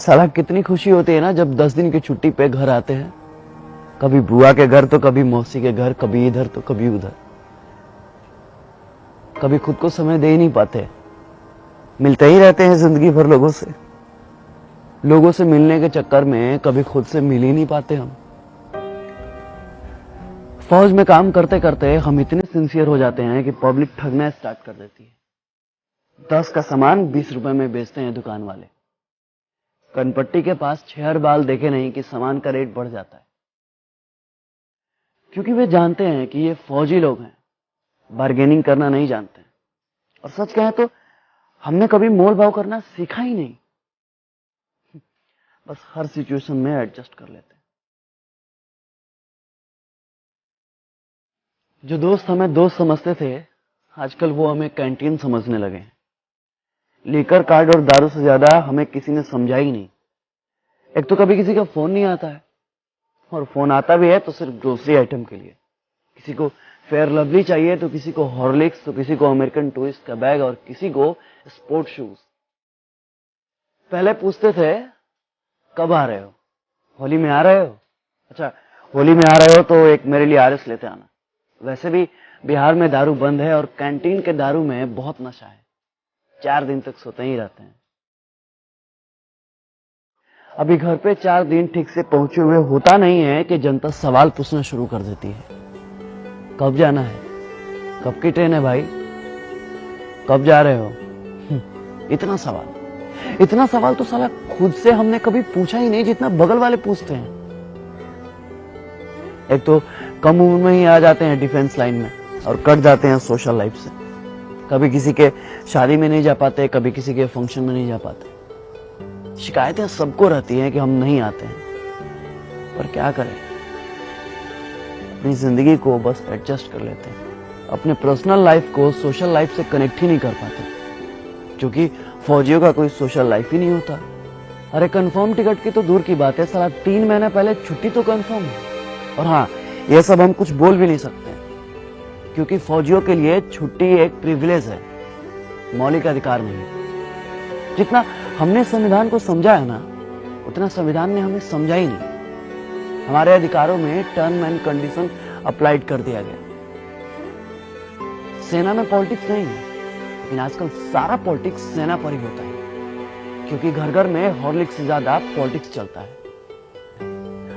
साला कितनी खुशी होती है ना जब 10 दिन की छुट्टी पे घर आते हैं। कभी बुआ के घर तो कभी मौसी के घर, कभी इधर तो कभी उधर। कभी खुद को समय दे ही नहीं पाते, मिलते ही रहते हैं जिंदगी भर लोगों से। लोगों से मिलने के चक्कर में कभी खुद से मिल ही नहीं पाते हम। फौज में काम करते करते हम इतने सिंसियर हो जाते हैं कि पब्लिक ठगना स्टार्ट कर देती है। 10 का सामान 20 रुपए में बेचते हैं दुकान वाले। कनपट्टी के पास 6 बाल देखे नहीं कि सामान का रेट बढ़ जाता है, क्योंकि वे जानते हैं कि ये फौजी लोग हैं, बार्गेनिंग करना नहीं जानते। और सच कहें तो हमने कभी मोल भाव करना सीखा ही नहीं, बस हर सिचुएशन में एडजस्ट कर लेते हैं। जो दोस्त हमें दोस्त समझते थे, आजकल वो हमें कैंटीन समझने लगे हैं। लीकर कार्ड और दारू से ज्यादा हमें किसी ने समझा ही नहीं। एक तो कभी किसी का फोन नहीं आता है, और फोन आता भी है तो सिर्फ ग्रोसरी आइटम के लिए। किसी को फेयर लवली चाहिए तो किसी को हॉर्लिक्स, तो किसी को अमेरिकन टूरिस्ट का बैग और किसी को स्पोर्ट शूज। पहले पूछते थे कब आ रहे हो, होली में आ रहे हो? अच्छा, होली में आ रहे हो तो एक मेरे लिए आरएस लेते आना। वैसे भी बिहार में दारू बंद है और कैंटीन के दारू में बहुत नशा है। 4 दिन तक सोते ही रहते हैं। अभी घर पे 4 दिन ठीक से पहुंचे हुए होता नहीं है कि जनता सवाल पूछना शुरू कर देती है। कब जाना है? कब की ट्रेन है भाई? कब जा रहे हो? इतना सवाल तो साला खुद से हमने कभी पूछा ही नहीं जितना बगल वाले पूछते हैं। एक तो कम उम्र में ही आ जाते हैं डिफेंस लाइन में और कट जाते हैं सोशल लाइफ से। कभी किसी के शादी में नहीं जा पाते, कभी किसी के फंक्शन में नहीं जा पाते। शिकायतें सबको रहती हैं कि हम नहीं आते हैं, पर क्या करें, अपनी जिंदगी को बस एडजस्ट कर लेते हैं। अपने पर्सनल लाइफ को सोशल लाइफ से कनेक्ट ही नहीं कर पाते, क्योंकि फौजियों का कोई सोशल लाइफ ही नहीं होता। अरे कंफर्म टिकट की तो दूर की बात है, साला 3 महीने पहले छुट्टी तो कंफर्म है। और हाँ, ये सब हम कुछ बोल भी नहीं सकते, क्योंकि फौजियों के लिए छुट्टी एक प्रिविलेज है, मौलिक अधिकार नहीं। जितना हमने संविधान को समझा है ना, उतना संविधान ने हमें समझा ही नहीं। हमारे अधिकारों में टर्म एंड कंडीशन अप्लाइड कर दिया गया। सेना में पॉलिटिक्स नहीं है, लेकिन आजकल सारा पॉलिटिक्स सेना पर ही होता है, क्योंकि घर घर में हॉर्लिक्स से ज्यादा पॉलिटिक्स चलता है।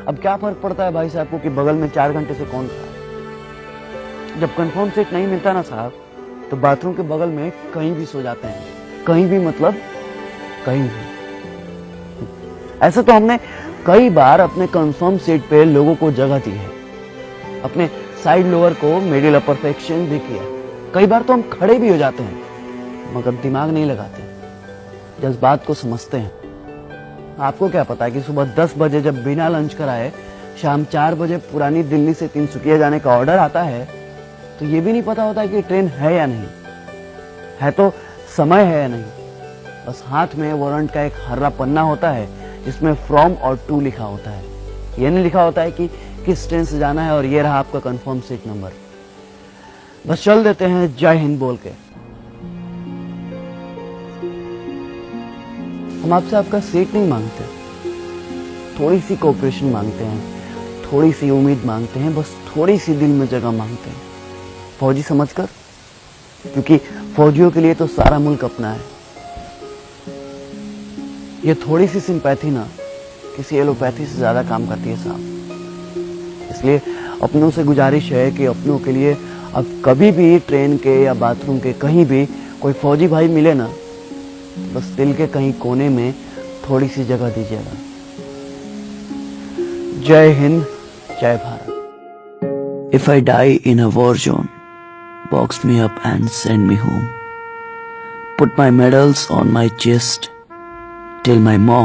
अब क्या फर्क पड़ता है भाई साहब को कि बगल में 4 घंटे से कौन था? जब कंफर्म सीट नहीं मिलता ना साहब, तो बाथरूम के बगल में कहीं भी सो जाते हैं। कहीं भी मतलब कहीं भी। ऐसा तो हमने कई बार अपने कंफर्म सीट पे लोगों को जगह दी है, अपने साइड लोअर को मिडिल अपर पे एक्सचेंज भी किया। कई बार तो हम खड़े भी हो जाते हैं, मगर दिमाग नहीं लगाते, जज्बात को समझते हैं। आपको क्या पता है कि सुबह 10 बजे जब बिना लंच कराए शाम 4 बजे पुरानी दिल्ली से तिनसुकिया जाने का ऑर्डर आता है, तो ये भी नहीं पता होता है कि ट्रेन है या नहीं है, तो समय है या नहीं। बस हाथ में वारंट का एक हर्रा पन्ना होता है जिसमें फ्रॉम और टू लिखा होता है। ये नहीं लिखा होता है कि किस ट्रेन से जाना है और ये रहा आपका कंफर्म सीट नंबर। बस चल देते हैं जय हिंद बोल के। हम आपसे आपका सीट नहीं मांगते, थोड़ी सी कोऑपरेशन मांगते हैं, थोड़ी सी उम्मीद मांगते हैं, बस थोड़ी सी दिल में जगह मांगते हैं, फौजी समझकर। क्योंकि फौजियों के लिए तो सारा मुल्क अपना है। ये थोड़ी सी सिंपैथी ना किसी एलोपैथी से ज्यादा काम करती है साहब। इसलिए अपनों से गुजारिश है कि अपनों के लिए अब कभी भी ट्रेन के या बाथरूम के कहीं भी कोई फौजी भाई मिले ना, बस दिल के कहीं कोने में थोड़ी सी जगह दीजिएगा। जय हिंद, जय Bharat. If I die in a war zone, box me up and send me home. Put my medals on my chest till my mom